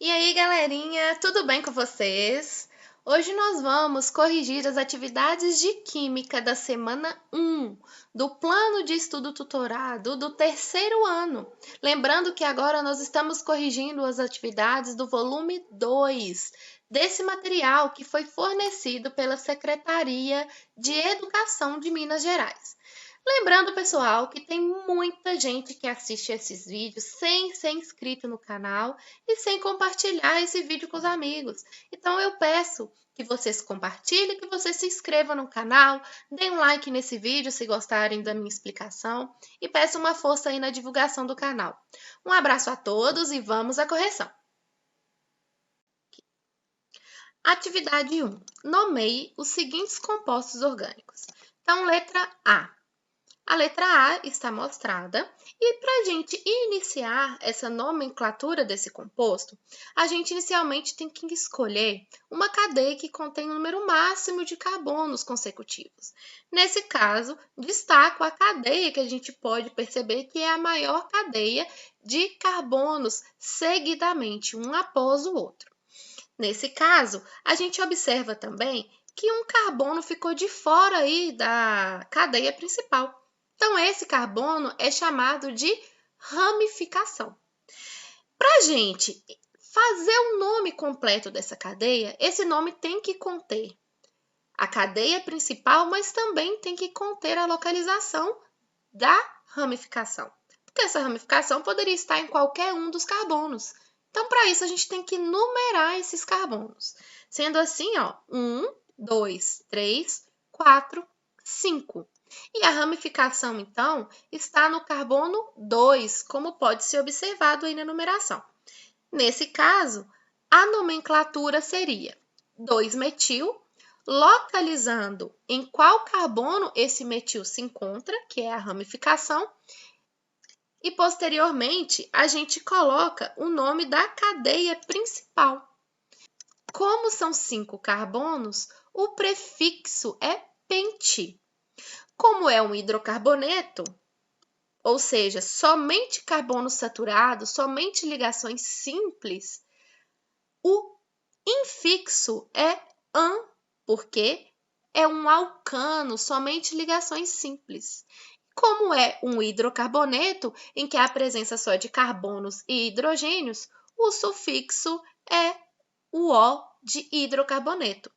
E aí, galerinha, tudo bem com vocês? Hoje nós vamos corrigir as atividades de Química da semana 1 do Plano de Estudo Tutorado do terceiro ano. Lembrando que agora nós estamos corrigindo as atividades do volume 2 desse material que foi fornecido pela Secretaria de Educação de Minas Gerais. Lembrando, pessoal, que tem muita gente que assiste esses vídeos sem ser inscrito no canal e sem compartilhar esse vídeo com os amigos. Então, eu peço que vocês compartilhem, que vocês se inscrevam no canal, deem um like nesse vídeo se gostarem da minha explicação e peço uma força aí na divulgação do canal. Um abraço a todos e vamos à correção. Atividade 1. Nomeie os seguintes compostos orgânicos. Então, letra A. A letra A está mostrada e para a gente iniciar essa nomenclatura desse composto, a gente inicialmente tem que escolher uma cadeia que contém o número máximo de carbonos consecutivos. Nesse caso, destaco a cadeia que a gente pode perceber que é a maior cadeia de carbonos seguidamente, um após o outro. Nesse caso, a gente observa também que um carbono ficou de fora aí da cadeia principal. Então, esse carbono é chamado de ramificação. Para a gente fazer o nome completo dessa cadeia, esse nome tem que conter a cadeia principal, mas também tem que conter a localização da ramificação. Porque essa ramificação poderia estar em qualquer um dos carbonos. Então, para isso, a gente tem que numerar esses carbonos. Sendo assim, 1, 2, 3, 4, 5. E a ramificação, então, está no carbono 2, como pode ser observado aí na numeração. Nesse caso, a nomenclatura seria 2-metil, localizando em qual carbono esse metil se encontra, que é a ramificação, e posteriormente a gente coloca o nome da cadeia principal. Como são 5 carbonos, o prefixo é pente. Como é um hidrocarboneto, ou seja, somente carbono saturado, somente ligações simples, o infixo é -an, porque é um alcano, somente ligações simples. Como é um hidrocarboneto, em que há a presença só de carbonos e hidrogênios, o sufixo é o O de hidrocarboneto.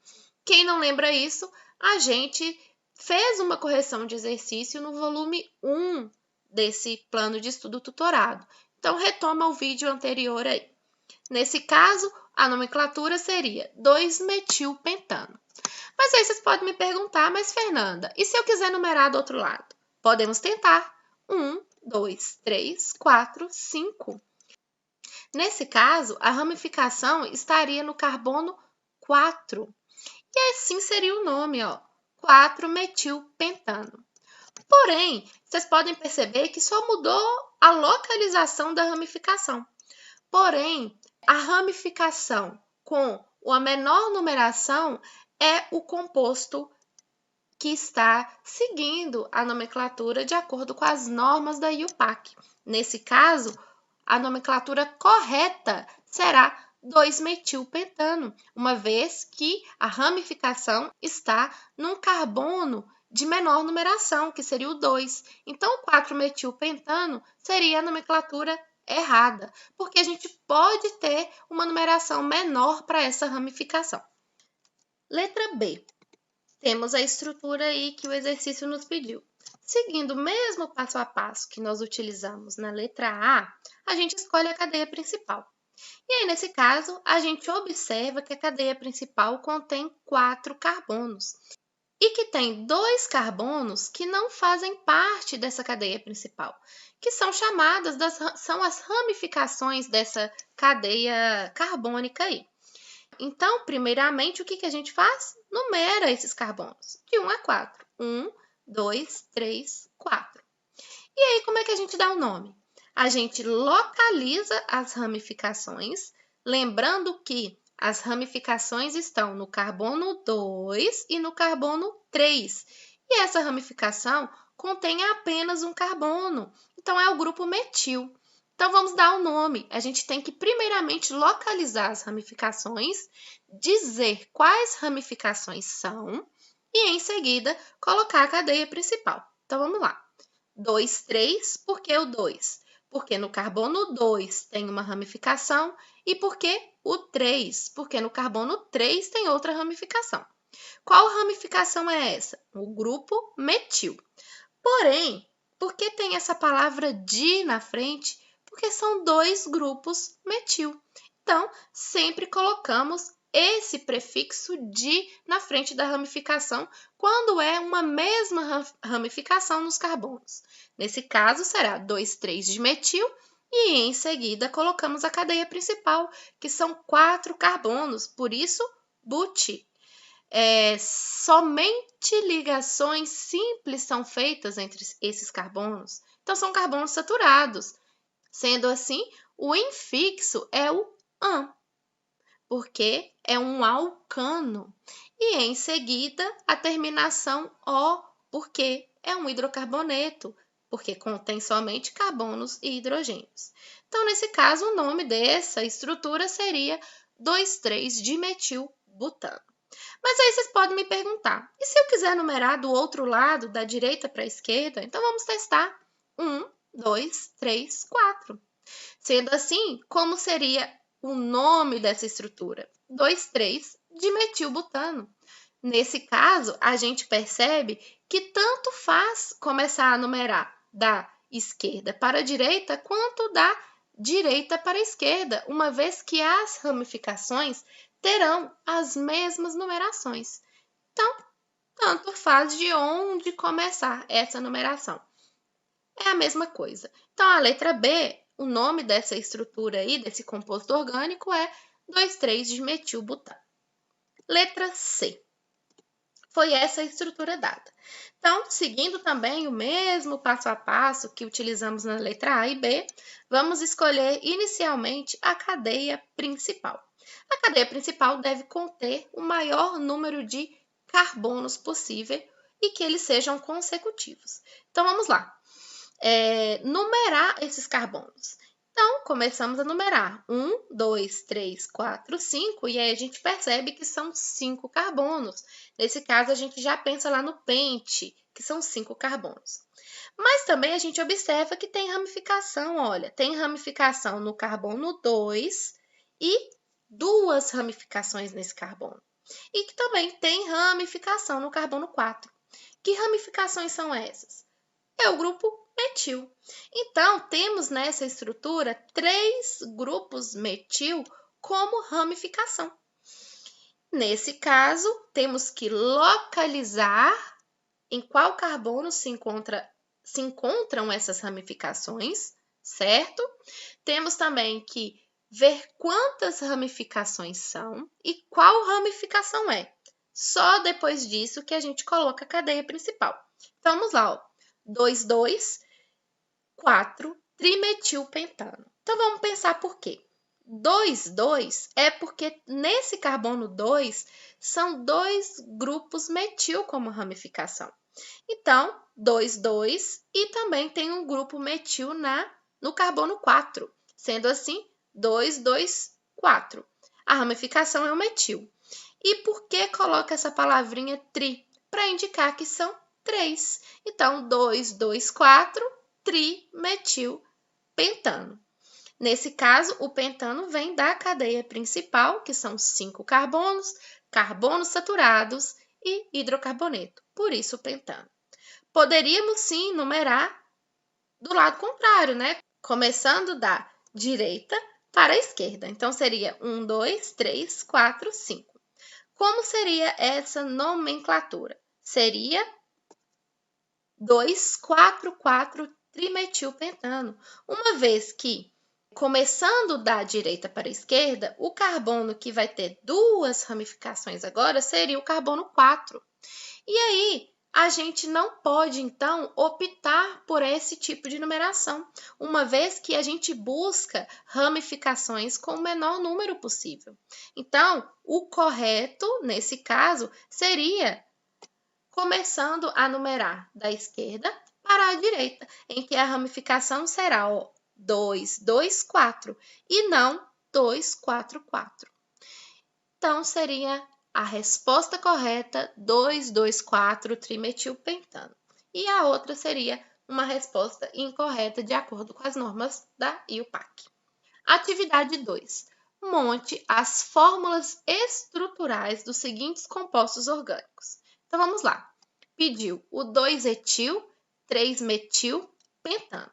Quem não lembra isso, a gente fez uma correção de exercício no volume 1 desse plano de estudo tutorado. Então, retoma o vídeo anterior aí. Nesse caso, a nomenclatura seria 2-metilpentano. Mas aí vocês podem me perguntar, mas Fernanda, e se eu quiser numerar do outro lado? Podemos tentar. 1, 2, 3, 4, 5. Nesse caso, a ramificação estaria no carbono 4. E assim seria o nome, 4-metilpentano. Porém, vocês podem perceber que só mudou a localização da ramificação. Porém, a ramificação com a menor numeração é o composto que está seguindo a nomenclatura de acordo com as normas da IUPAC. Nesse caso, a nomenclatura correta será 2-metilpentano, uma vez que a ramificação está num carbono de menor numeração, que seria o 2. Então, o 4-metilpentano seria a nomenclatura errada, porque a gente pode ter uma numeração menor para essa ramificação. Letra B. Temos a estrutura aí que o exercício nos pediu. Seguindo o mesmo passo a passo que nós utilizamos na letra A, a gente escolhe a cadeia principal. E aí, nesse caso, a gente observa que a cadeia principal contém 4 carbonos e que tem 2 carbonos que não fazem parte dessa cadeia principal, que são chamadas são as ramificações dessa cadeia carbônica aí. Então, primeiramente, o que a gente faz? Numera esses carbonos, de 1 a 4. 1, 2, 3, 4. E aí, como é que a gente dá o nome? A gente localiza as ramificações, lembrando que as ramificações estão no carbono 2 e no carbono 3. E essa ramificação contém apenas um carbono, então é o grupo metil. Então, vamos dar o nome. A gente tem que, primeiramente, localizar as ramificações, dizer quais ramificações são e, em seguida, colocar a cadeia principal. Então, vamos lá. 2, 3, por que o 2? Porque no carbono 2 tem uma ramificação e por que o 3? Porque no carbono 3 tem outra ramificação. Qual ramificação é essa? O grupo metil. Porém, por que tem essa palavra di na frente? Porque são dois grupos metil. Então, sempre colocamos esse prefixo di na frente da ramificação quando é uma mesma ramificação nos carbonos. Nesse caso, será 2, 3 de metil e, em seguida, colocamos a cadeia principal, que são 4 carbonos, por isso, buti. Somente ligações simples são feitas entre esses carbonos. Então, são carbonos saturados. Sendo assim, o infixo é o -an, porque é um alcano. E, em seguida, a terminação -o, porque é um hidrocarboneto, porque contém somente carbonos e hidrogênios. Então, nesse caso, o nome dessa estrutura seria 2,3-dimetilbutano. Mas aí vocês podem me perguntar, e se eu quiser numerar do outro lado, da direita para a esquerda? Então, vamos testar. 1, 2, 3, 4. Sendo assim, como seria o nome dessa estrutura? 2,3-dimetilbutano. Nesse caso, a gente percebe que tanto faz começar a numerar da esquerda para a direita, quanto da direita para a esquerda, uma vez que as ramificações terão as mesmas numerações. Então, tanto faz de onde começar essa numeração. É a mesma coisa. Então, a letra B, o nome dessa estrutura aí, desse composto orgânico, é 2,3-dimetilbutano. Letra C. Foi essa a estrutura dada. Então, seguindo também o mesmo passo a passo que utilizamos na letra A e B, vamos escolher inicialmente a cadeia principal. A cadeia principal deve conter o maior número de carbonos possível e que eles sejam consecutivos. Então, vamos lá. Numerar esses carbonos. Então, começamos a numerar 1, 2, 3, 4, 5, e aí a gente percebe que são 5 carbonos. Nesse caso, a gente já pensa lá no pente, que são 5 carbonos. Mas também a gente observa que tem ramificação, olha, tem ramificação no carbono 2 e 2 ramificações nesse carbono. E que também tem ramificação no carbono 4. Que ramificações são essas? É o grupo metil. Então, temos nessa estrutura 3 grupos metil como ramificação. Nesse caso, temos que localizar em qual carbono se encontram essas ramificações, certo? Temos também que ver quantas ramificações são e qual ramificação é. Só depois disso que a gente coloca a cadeia principal. Então, vamos lá, ó. 2, 2, 4, trimetilpentano. Então, vamos pensar por quê. 2, 2 é porque nesse carbono 2 são 2 grupos metil como ramificação. Então, 2, 2 e também tem um grupo metil no carbono 4. Sendo assim, 2, 2, 4. A ramificação é o metil. E por que coloca essa palavrinha tri? Para indicar que são 3. Então, 2, 2, 4, trimetilpentano. Nesse caso, o pentano vem da cadeia principal, que são 5 carbonos, carbonos saturados e hidrocarboneto. Por isso, o pentano. Poderíamos, sim, numerar do lado contrário, né? Começando da direita para a esquerda. Então, seria 1, 2, 3, 4, 5. Como seria essa nomenclatura? Seria 2, 4, 4 trimetilpentano, uma vez que, começando da direita para a esquerda, o carbono que vai ter 2 ramificações agora seria o carbono 4. E aí, a gente não pode, então, optar por esse tipo de numeração, uma vez que a gente busca ramificações com o menor número possível. Então, o correto, nesse caso, seria começando a numerar da esquerda para a direita, em que a ramificação será 2, 2, 4 e não 2, 4, 4. Então, seria a resposta correta 2, 2, 4 trimetilpentano. E a outra seria uma resposta incorreta de acordo com as normas da IUPAC. Atividade 2. Monte as fórmulas estruturais dos seguintes compostos orgânicos. Então, vamos lá. Pediu o 2-etil, 3-metilpentano.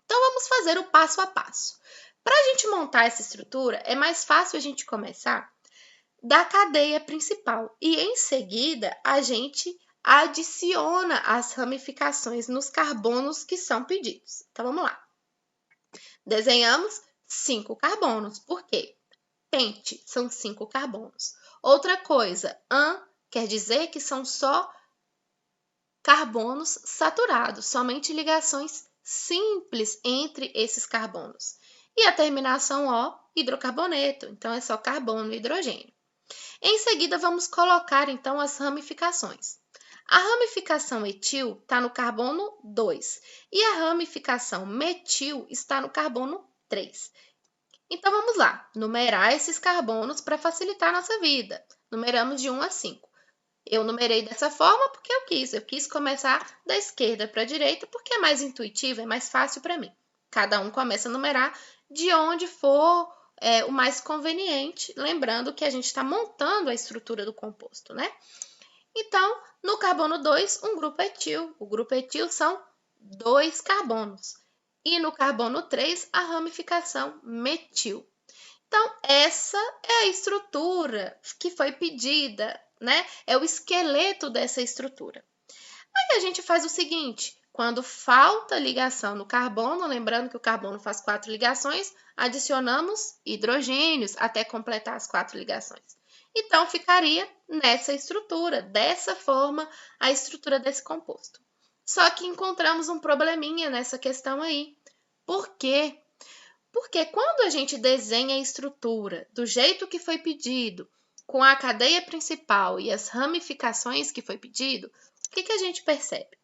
Então, vamos fazer o passo a passo. Para a gente montar essa estrutura, é mais fácil a gente começar da cadeia principal e, em seguida, a gente adiciona as ramificações nos carbonos que são pedidos. Então, vamos lá. Desenhamos 5 carbonos. Por quê? Pente são 5 carbonos. Outra coisa, quer dizer que são só carbonos saturados, somente ligações simples entre esses carbonos. E a terminação O, hidrocarboneto, então é só carbono e hidrogênio. Em seguida, vamos colocar então as ramificações. A ramificação etil está no carbono 2 e a ramificação metil está no carbono 3. Então, vamos lá, numerar esses carbonos para facilitar a nossa vida. Numeramos de 1 a 5. Eu numerei dessa forma porque eu quis começar da esquerda para a direita porque é mais intuitivo, é mais fácil para mim. Cada um começa a numerar de onde for o mais conveniente, lembrando que a gente está montando a estrutura do composto, né? Então, no carbono 2, um grupo etil. O grupo etil são 2 carbonos. E no carbono 3, a ramificação metil. Então, essa é a estrutura que foi pedida, né? É o esqueleto dessa estrutura. Aí a gente faz o seguinte, quando falta ligação no carbono, lembrando que o carbono faz 4 ligações, adicionamos hidrogênios até completar as 4 ligações. Então, ficaria nessa estrutura, dessa forma, a estrutura desse composto. Só que encontramos um probleminha nessa questão aí. Por quê? Porque quando a gente desenha a estrutura do jeito que foi pedido, com a cadeia principal e as ramificações que foi pedido, o que a gente percebe?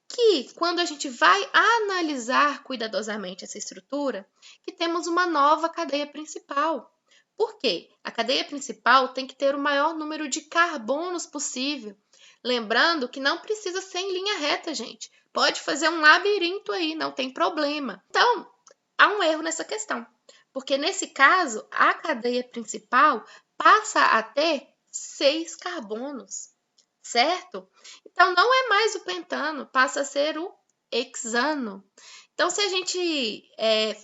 Que quando a gente vai analisar cuidadosamente essa estrutura, que temos uma nova cadeia principal. Por quê? A cadeia principal tem que ter o maior número de carbonos possível. Lembrando que não precisa ser em linha reta, gente. Pode fazer um labirinto aí, não tem problema. Então, há um erro nessa questão, porque nesse caso, a cadeia principal passa a ter 6 carbonos, certo? Então, não é mais o pentano, passa a ser o hexano. Então, se a gente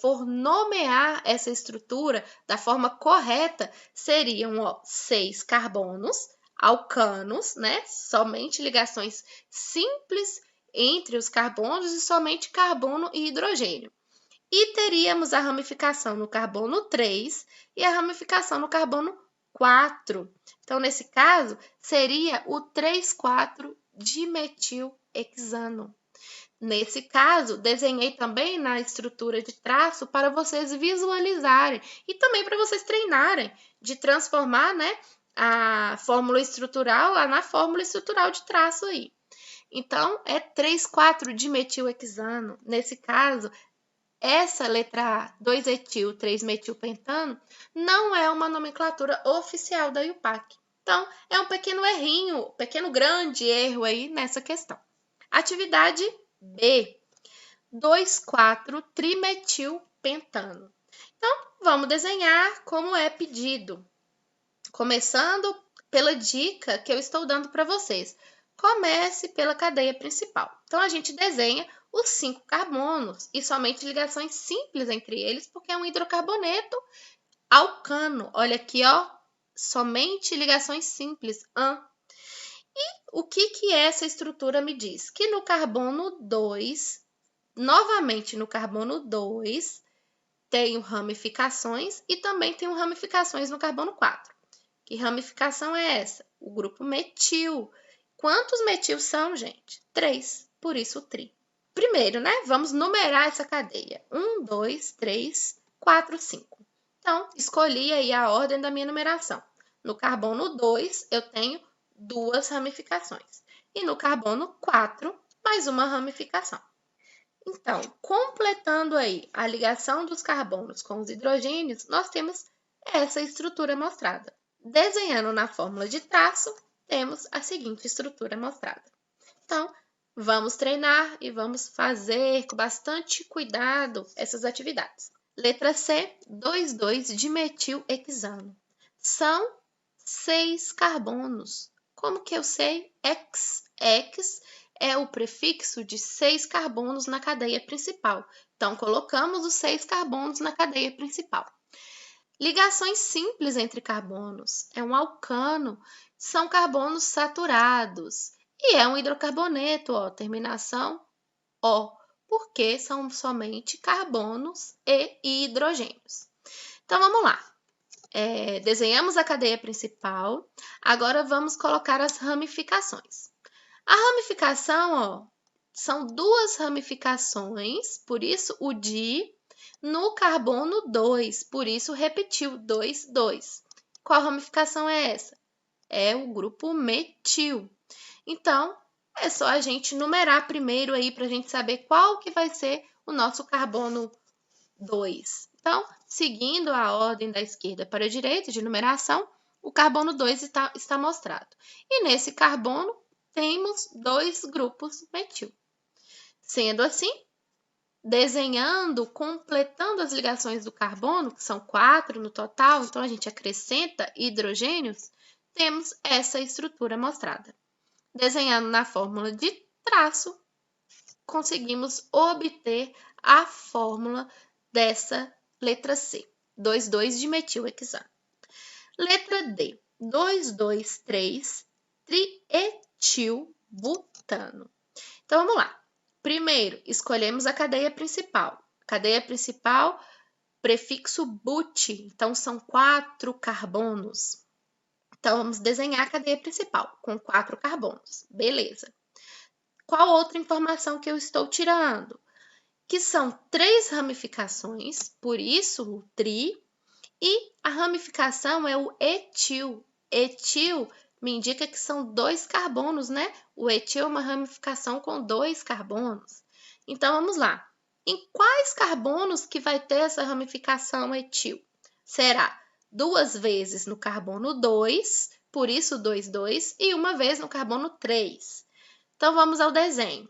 for nomear essa estrutura da forma correta, seriam 6 carbonos, alcanos, né? Somente ligações simples entre os carbonos e somente carbono e hidrogênio. E teríamos a ramificação no carbono 3 e a ramificação no carbono 4. Então, nesse caso, seria o 3,4-dimetilhexano. Nesse caso, desenhei também na estrutura de traço para vocês visualizarem e também para vocês treinarem de transformar, né, a fórmula estrutural na fórmula estrutural de traço aí. Então, é 3,4-dimetilhexano. Nesse caso, essa letra A, 2-etil, 3-metilpentano, não é uma nomenclatura oficial da IUPAC. Então, é um pequeno errinho, pequeno grande erro aí nessa questão. Atividade B, 2,4-trimetilpentano. Então, vamos desenhar como é pedido. Começando pela dica que eu estou dando para vocês. Comece pela cadeia principal. Então, a gente desenha os 5 carbonos e somente ligações simples entre eles, porque é um hidrocarboneto alcano. Olha aqui, ó, somente ligações simples. E o que essa estrutura me diz? Que no carbono 2, novamente no carbono 2, tenho ramificações e também tenho ramificações no carbono 4. Que ramificação é essa? O grupo metil. Quantos metil são, gente? 3, por isso o tri. Primeiro, né? Vamos numerar essa cadeia. 1, 2, 3, 4, 5. Então, escolhi aí a ordem da minha numeração. No carbono 2, eu tenho 2 ramificações. E no carbono 4, mais uma ramificação. Então, completando aí a ligação dos carbonos com os hidrogênios, nós temos essa estrutura mostrada. Desenhando na fórmula de traço, temos a seguinte estrutura mostrada. Então, vamos treinar e vamos fazer com bastante cuidado essas atividades. Letra C, 2,2-dimetilhexano. São 6 carbonos. Como que eu sei? X é o prefixo de 6 carbonos na cadeia principal. Então, colocamos os 6 carbonos na cadeia principal. Ligações simples entre carbonos. É um alcano, são carbonos saturados. E é um hidrocarboneto, ó, terminação O, porque são somente carbonos e hidrogênios. Então, vamos lá. Desenhamos a cadeia principal, agora vamos colocar as ramificações. A ramificação, ó, são 2 ramificações, por isso o di, no carbono 2, por isso repetiu 2, 2. Qual ramificação é essa? É o grupo metil. Então, é só a gente numerar primeiro aí para a gente saber qual que vai ser o nosso carbono 2. Então, seguindo a ordem da esquerda para a direita de numeração, o carbono 2 está mostrado. E nesse carbono, temos 2 grupos metil. Sendo assim, desenhando, completando as ligações do carbono, que são 4 no total, então a gente acrescenta hidrogênios, temos essa estrutura mostrada. Desenhando na fórmula de traço, conseguimos obter a fórmula dessa letra C, 2,2-dimetilhexano. Letra D, 2,2,3-trietilbutano. Então, vamos lá. Primeiro, escolhemos a cadeia principal. Cadeia principal, prefixo but, então são 4 carbonos. Então, vamos desenhar a cadeia principal com 4 carbonos. Beleza. Qual outra informação que eu estou tirando? Que são 3 ramificações, por isso o tri, e a ramificação é o etil. Etil me indica que são 2 carbonos, né? O etil é uma ramificação com 2 carbonos. Então, vamos lá. Em quais carbonos que vai ter essa ramificação etil? Será 2 vezes no carbono 2, por isso 2, 2, e 1 vez no carbono 3. Então, vamos ao desenho.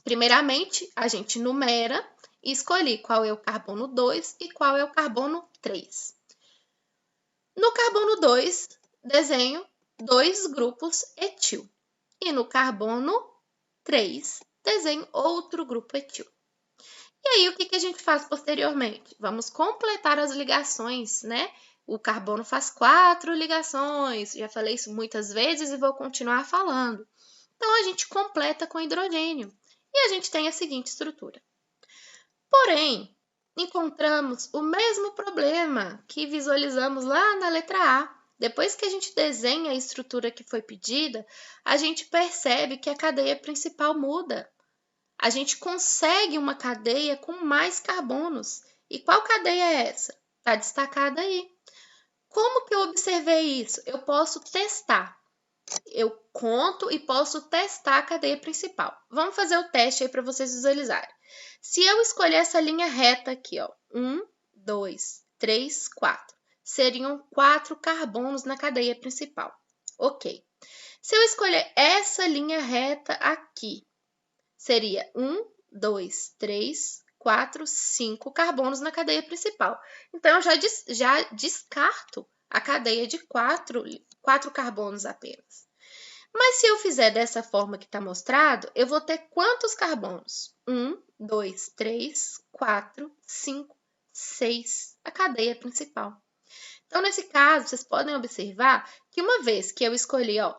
Primeiramente, a gente numera e escolhe qual é o carbono 2 e qual é o carbono 3. No carbono 2, desenho 2 grupos etil. E no carbono 3, desenho outro grupo etil. E aí, o que a gente faz posteriormente? Vamos completar as ligações, né? O carbono faz 4 ligações. Já falei isso muitas vezes e vou continuar falando. Então, a gente completa com hidrogênio. E a gente tem a seguinte estrutura. Porém, encontramos o mesmo problema que visualizamos lá na letra A. Depois que a gente desenha a estrutura que foi pedida, a gente percebe que a cadeia principal muda. A gente consegue uma cadeia com mais carbonos. E qual cadeia é essa? Está destacada aí. Como que eu observei isso? Eu posso testar. Eu conto e posso testar a cadeia principal. Vamos fazer o teste aí para vocês visualizarem. Se eu escolher essa linha reta aqui, ó, 1, 2, 3, 4, seriam 4 carbonos na cadeia principal. Ok. Se eu escolher essa linha reta aqui, seria 1, 2, 3, 4, 5 carbonos na cadeia principal. Então, eu já descarto a cadeia de 4 carbonos apenas. Mas se eu fizer dessa forma que está mostrado, eu vou ter quantos carbonos? 1, 2, 3, 4, 5, 6, a cadeia principal. Então, nesse caso, vocês podem observar que uma vez que eu escolhi, ó,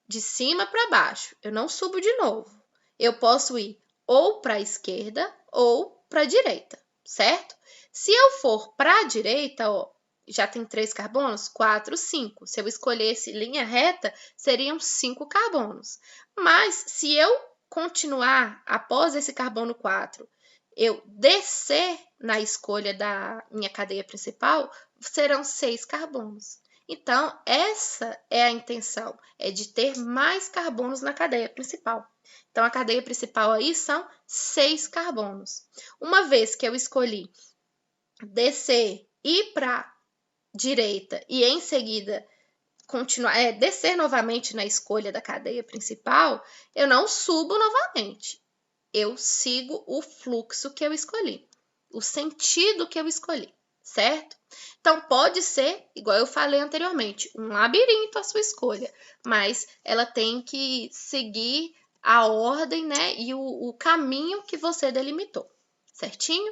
de cima para baixo, eu não subo de novo. Eu posso ir ou para a esquerda ou para a direita, certo? Se eu for para a direita, ó, já tem 3 carbonos? 4, 5. Se eu escolhesse linha reta, seriam 5 carbonos. Mas, se eu continuar após esse carbono 4, eu descer na escolha da minha cadeia principal, serão 6 carbonos. Então, essa é a intenção, é de ter mais carbonos na cadeia principal. Então, a cadeia principal aí são 6 carbonos. Uma vez que eu escolhi descer, ir para a direita e em seguida continuar, descer novamente na escolha da cadeia principal, eu não subo novamente. Eu sigo o fluxo que eu escolhi, o sentido que eu escolhi, certo? Então, pode ser, igual eu falei anteriormente, um labirinto a sua escolha, mas ela tem que seguir a ordem, né, e o caminho que você delimitou, certinho?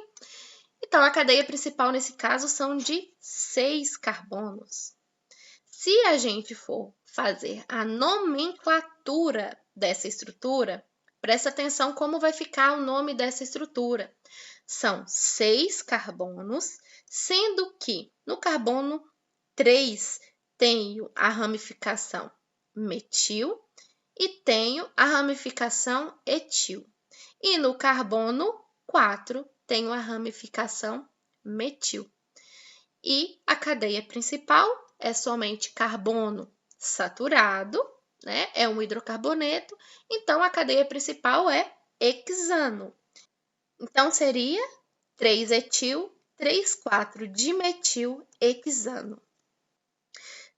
Então, a cadeia principal, nesse caso, são de 6 carbonos. Se a gente for fazer a nomenclatura dessa estrutura, presta atenção como vai ficar o nome dessa estrutura. São 6 carbonos, sendo que no carbono 3 tenho a ramificação metil e tenho a ramificação etil. E no carbono 4 tenho a ramificação metil. E a cadeia principal é somente carbono saturado, né? É um hidrocarboneto, então a cadeia principal é hexano. Então seria 3-etil, 3,4-dimetil hexano.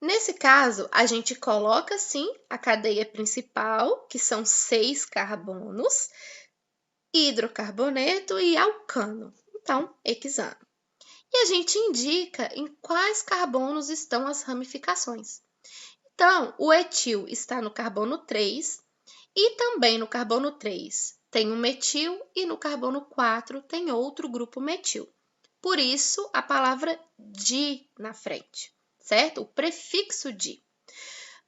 Nesse caso, a gente coloca sim a cadeia principal, que são 6 carbonos, hidrocarboneto e alcano. Então, hexano. E a gente indica em quais carbonos estão as ramificações. Então, o etil está no carbono 3 e também no carbono 3 tem um metil e no carbono 4 tem outro grupo metil. Por isso, a palavra di na frente, certo? O prefixo di.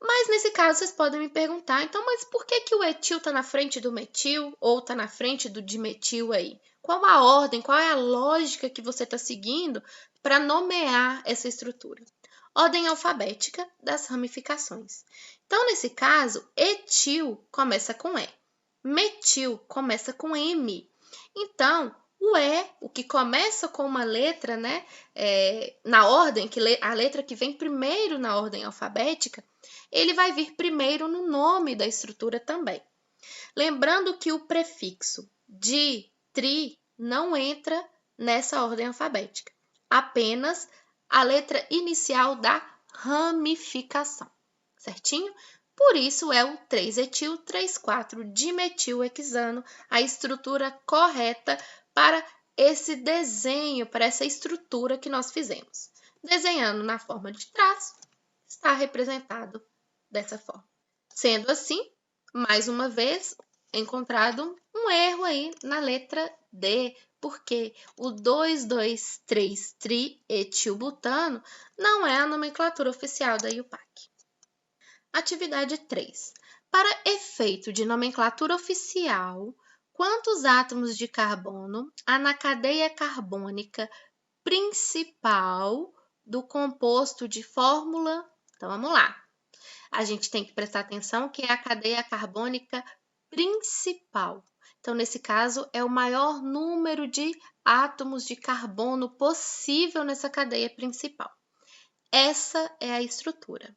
Mas nesse caso, vocês podem me perguntar, então, mas por que o etil está na frente do metil ou está na frente do dimetil aí? Qual a ordem, qual é a lógica que você está seguindo para nomear essa estrutura? Ordem alfabética das ramificações. Então, nesse caso, etil começa com E, metil começa com M. Então, o E, o que começa com uma letra, né, na ordem, a letra que vem primeiro na ordem alfabética, ele vai vir primeiro no nome da estrutura também. Lembrando que o prefixo di, tri não entra nessa ordem alfabética, apenas a letra inicial da ramificação, certinho? Por isso é o 3-etil, 3,4-dimetil hexano, a estrutura correta para esse desenho, para essa estrutura que nós fizemos. Desenhando na forma de traço, está representado dessa forma. Sendo assim, mais uma vez, encontrado um erro aí na letra D, porque o 2,2,3-trietilbutano não é a nomenclatura oficial da IUPAC. Atividade 3. Para efeito de nomenclatura oficial, quantos átomos de carbono há na cadeia carbônica principal do composto de fórmula? Então, vamos lá. A gente tem que prestar atenção que é a cadeia carbônica principal. Então, nesse caso, é o maior número de átomos de carbono possível nessa cadeia principal. Essa é a estrutura.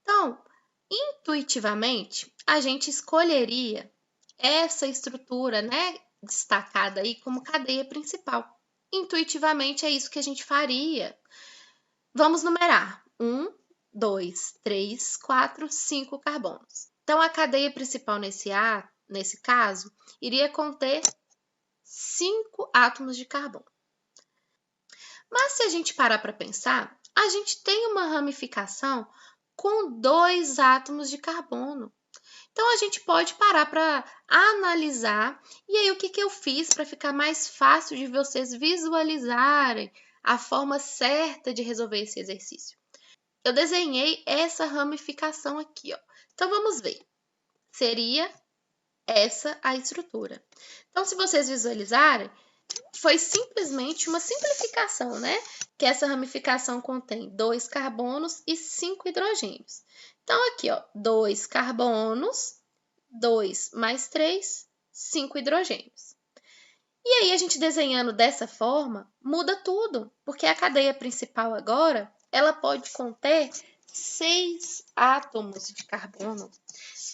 Então, intuitivamente, a gente escolheria essa estrutura, né, destacada aí como cadeia principal. Intuitivamente, é isso que a gente faria. Vamos numerar. 1, 2, 3, 4, 5 carbonos. Então, a cadeia principal nesse caso, iria conter 5 átomos de carbono. Mas se a gente parar para pensar, a gente tem uma ramificação com 2 átomos de carbono. Então, a gente pode parar para analisar. E aí, o que eu fiz para ficar mais fácil de vocês visualizarem a forma certa de resolver esse exercício? Eu desenhei essa ramificação aqui, ó. Então, vamos ver. Seria essa a estrutura. Então, se vocês visualizarem, foi simplesmente uma simplificação, né? Que essa ramificação contém 2 carbonos e 5 hidrogênios. Então, aqui, ó, 2 carbonos, 2 mais 3, 5 hidrogênios. E aí, a gente desenhando dessa forma, muda tudo, porque a cadeia principal agora, ela pode conter 6 átomos de carbono.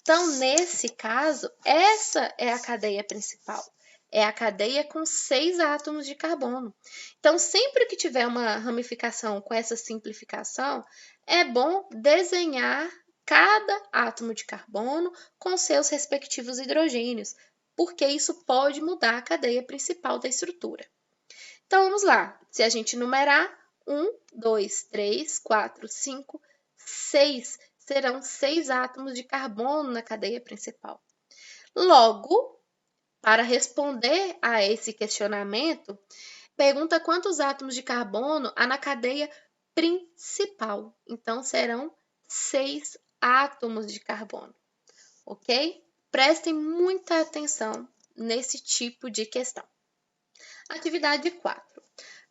Então, nesse caso, essa é a cadeia principal. É a cadeia com 6 átomos de carbono. Então, sempre que tiver uma ramificação com essa simplificação, é bom desenhar cada átomo de carbono com seus respectivos hidrogênios, porque isso pode mudar a cadeia principal da estrutura. Então, vamos lá. Se a gente numerar, 1, 2, 3, 4, 5, 6, serão 6 átomos de carbono na cadeia principal. Logo, para responder a esse questionamento, pergunta quantos átomos de carbono há na cadeia principal. Então, serão 6 átomos de carbono, ok? Prestem muita atenção nesse tipo de questão. Atividade 4.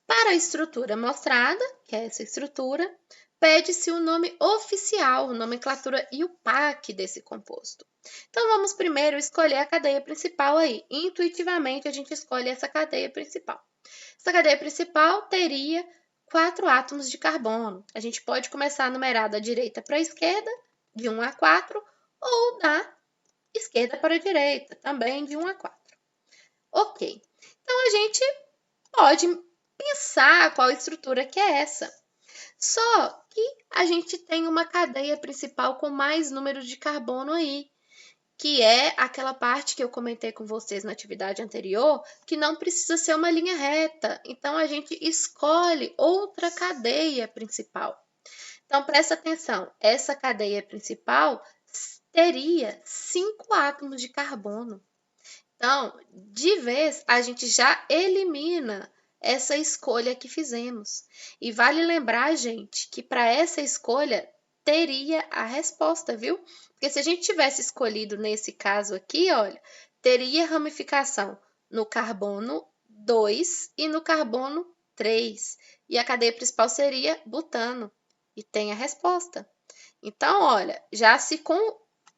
Para a estrutura mostrada, que é essa estrutura, pede-se o nome oficial, nomenclatura e o PAC desse composto. Então, vamos primeiro escolher a cadeia principal aí. Intuitivamente, a gente escolhe essa cadeia principal. Essa cadeia principal teria 4 átomos de carbono. A gente pode começar a numerar da direita para a esquerda, de 1 a 4, ou da esquerda para a direita, também de 1 a 4. Ok. Então, a gente pode pensar qual estrutura que é essa. Só que a gente tem uma cadeia principal com mais número de carbono aí, que é aquela parte que eu comentei com vocês na atividade anterior, que não precisa ser uma linha reta. Então, a gente escolhe outra cadeia principal. Então, presta atenção, essa cadeia principal teria 5 átomos de carbono. Então, de vez, a gente já elimina essa escolha que fizemos. E vale lembrar, gente, que para essa escolha teria a resposta, viu? Porque se a gente tivesse escolhido nesse caso aqui, olha, teria ramificação no carbono 2 e no carbono 3. E a cadeia principal seria butano. E tem a resposta. Então, olha, já se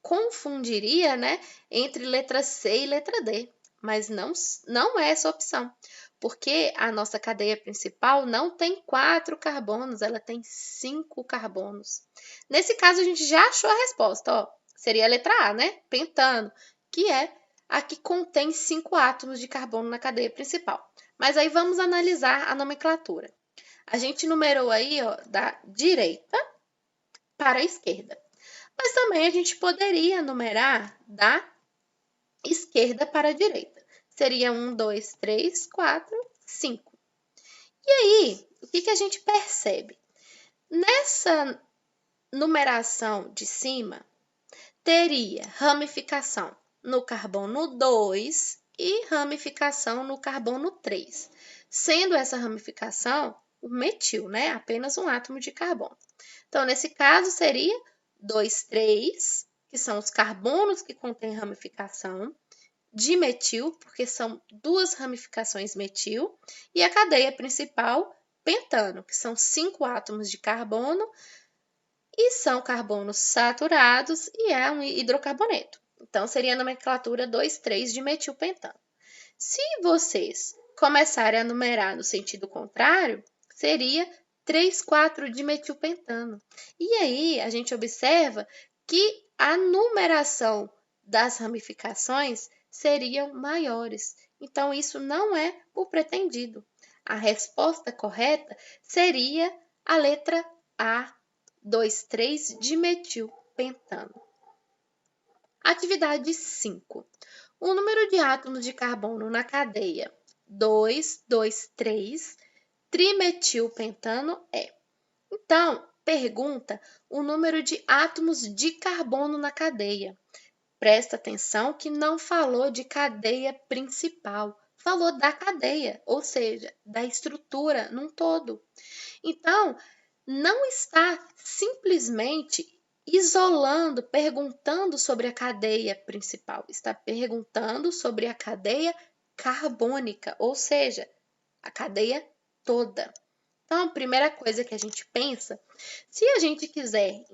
confundiria, né, entre letra C e letra D, mas não é essa opção, porque a nossa cadeia principal não tem 4 carbonos, ela tem 5 carbonos. Nesse caso, a gente já achou a resposta, ó, seria a letra A, né, pentano, que é a que contém 5 átomos de carbono na cadeia principal. Mas aí vamos analisar a nomenclatura. A gente numerou aí, ó, da direita para a esquerda. Mas também a gente poderia numerar da esquerda para a direita. Seria 1, 2, 3, 4, 5. E aí, o que a gente percebe? Nessa numeração de cima, teria ramificação no carbono 2 e ramificação no carbono 3. Sendo essa ramificação o metil, né? Apenas um átomo de carbono. Então, nesse caso, seria 2, 3, que são os carbonos que contêm ramificação, dimetil, porque são 2 ramificações metil, e a cadeia principal, pentano, que são 5 átomos de carbono, e são carbonos saturados, e é um hidrocarboneto. Então, seria a nomenclatura 2, 3 de metilpentano. Se vocês começarem a numerar no sentido contrário, seria 3, 4 de metilpentano. E aí, a gente observa que a numeração das ramificações seriam maiores. Então, isso não é o pretendido. A resposta correta seria a letra A, 2, 3 de metilpentano. Atividade 5. O número de átomos de carbono na cadeia 2, 2, 3 trimetilpentano é. Então, pergunta o número de átomos de carbono na cadeia. Presta atenção que não falou de cadeia principal, falou da cadeia, ou seja, da estrutura num todo. Então, não está simplesmente isolando, perguntando sobre a cadeia principal, está perguntando sobre a cadeia carbônica, ou seja, a cadeia toda. Então, a primeira coisa que a gente pensa, se a gente quiser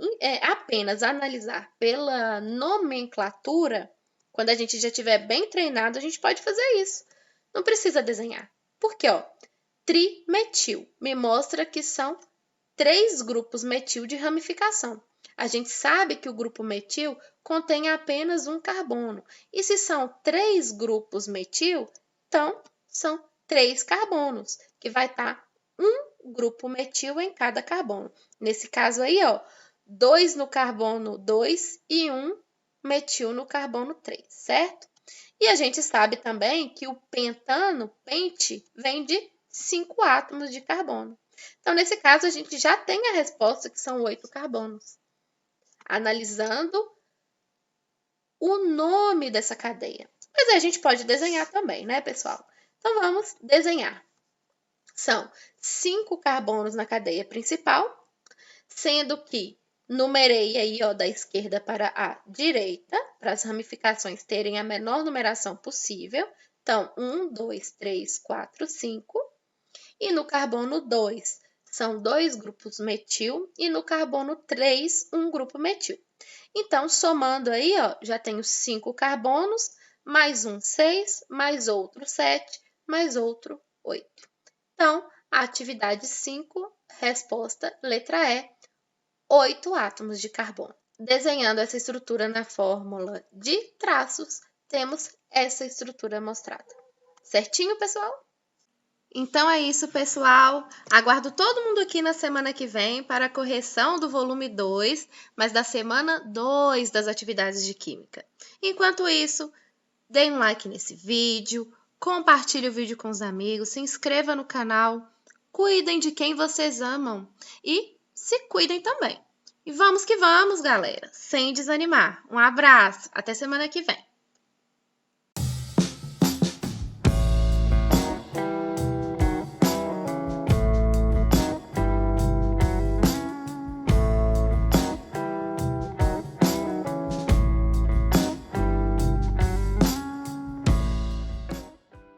apenas analisar pela nomenclatura, quando a gente já estiver bem treinado, a gente pode fazer isso. Não precisa desenhar. Por quê? Ó, trimetil me mostra que são 3 grupos metil de ramificação. A gente sabe que o grupo metil contém apenas um carbono. E se são 3 grupos metil, então são 3 carbonos, que vai estar um grupo metil em cada carbono. Nesse caso aí, ó, 2 no carbono 2 e 1 metil no carbono 3, certo? E a gente sabe também que o pentano, pente, vem de 5 átomos de carbono. Então, nesse caso, a gente já tem a resposta, que são 8 carbonos. Analisando o nome dessa cadeia. Mas a gente pode desenhar também, né, pessoal? Então, vamos desenhar. São 5 carbonos na cadeia principal, sendo que numerei aí, ó, da esquerda para a direita, para as ramificações terem a menor numeração possível. Então, 1, 2, 3, 4, 5. E no carbono 2, são 2 grupos metil, e no carbono 3, um grupo metil. Então, somando aí, ó, já tenho 5 carbonos, mais um 6, mais outro 7, mais outro 8. Então, a atividade 5, resposta letra E, 8 átomos de carbono. Desenhando essa estrutura na fórmula de traços, temos essa estrutura mostrada. Certinho, pessoal? Então é isso, pessoal. Aguardo todo mundo aqui na semana que vem para a correção do volume 2, mas da semana 2 das atividades de Química. Enquanto isso, deem um like nesse vídeo, compartilhe o vídeo com os amigos, se inscreva no canal, cuidem de quem vocês amam e se cuidem também. E vamos que vamos, galera, sem desanimar. Um abraço, até semana que vem.